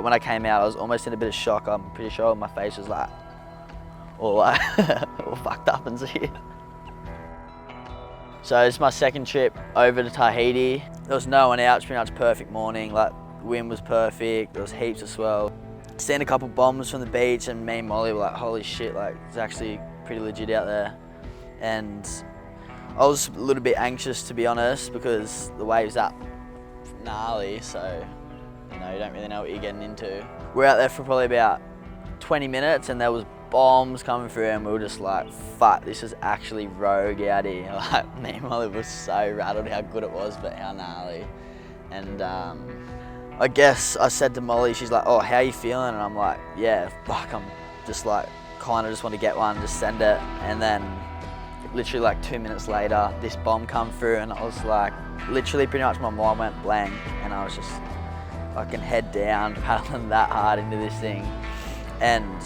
when I came out, I was almost in a bit of shock. I'm pretty sure my face was like, all fucked up and shit. So it's my second trip over to Tahiti. There was no one out, it's pretty much perfect morning. Like, the wind was perfect, there was heaps of swell. Seen a couple bombs from the beach and me and Molly were like, holy shit, like, it's actually pretty legit out there. And I was a little bit anxious, to be honest, because the waves up gnarly, so you know, you don't really know what you're getting into. We're out there for probably about 20 minutes and there was bombs coming through and we were just like, fuck, this is actually rogue out here. Like, me and Molly were so rattled how good it was, but how gnarly. And I guess I said to Molly, she's like, oh, how are you feeling? And I'm like, yeah, fuck, I'm just like, kind of just want to get one, just send it. And then literally like 2 minutes later, this bomb come through and I was like, literally pretty much my mind went blank and I was just fucking head down, paddling that hard into this thing. And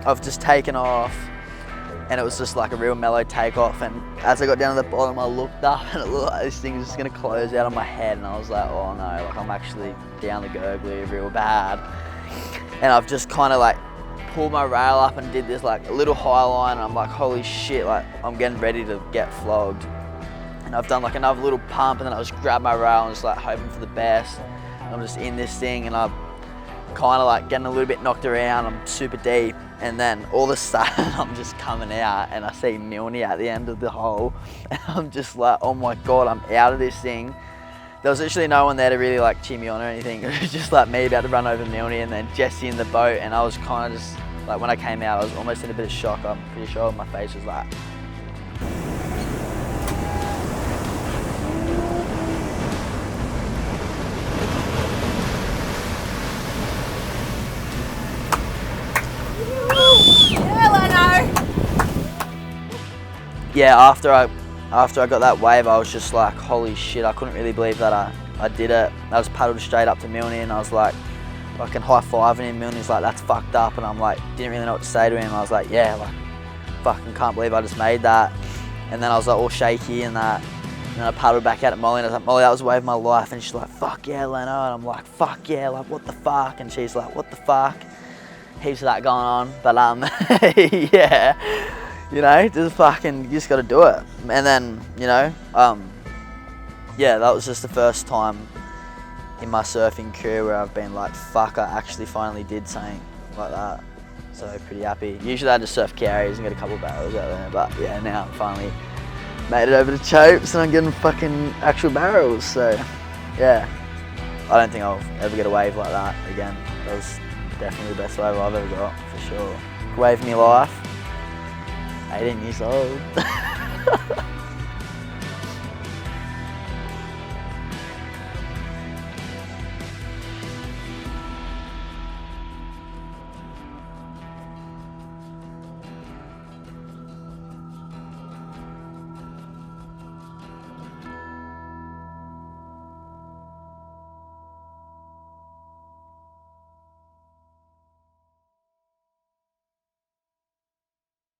I've just taken off and it was just like a real mellow takeoff, and as I got down to the bottom I looked up and it looked like this thing was just going to close out on my head, and I was like, oh no, like I'm actually down the gurgly real bad. And I've just kind of like pulled my rail up and did this like a little high line, and I'm like, holy shit, like I'm getting ready to get flogged. And I've done like another little pump and then I just grabbed my rail and just like hoping for the best. And I'm just in this thing and I'm kind of like getting a little bit knocked around, I'm super deep, and then all of a sudden I'm just coming out and I see Milne at the end of the hole and I'm just like, oh my god, I'm out of this thing. There was literally no one there to really like cheer me on or anything. It was just like me about to run over Milne and then Jesse in the boat, and I was kind of just like, when I came out I was almost in a bit of shock. I'm pretty sure my face was like, yeah, after I got that wave, I was just like, holy shit, I couldn't really believe that I did it. I just paddled straight up to Milne and I was like, fucking high-fiving him. Milne's like, that's fucked up, and I'm like, didn't really know what to say to him. I was like, yeah, like, fucking can't believe I just made that. And then I was like all shaky and that. And then I paddled back out at Molly and I was like, Molly, that was the wave of my life. And she's like, fuck yeah, Lenno. And I'm like, fuck yeah, like what the fuck? And she's like, what the fuck? Heaps of that going on, but yeah. You know, just fucking, you just got to do it. And then, you know, yeah, that was just the first time in my surfing career where I've been like, fuck, I actually finally did something like that. So pretty happy. Usually I just surf carries and get a couple of barrels out there, but yeah, now I finally made it over to chopes and I'm getting fucking actual barrels. So yeah, I don't think I'll ever get a wave like that again. That was definitely the best wave I've ever got, for sure. Wave of my life. 18 years old.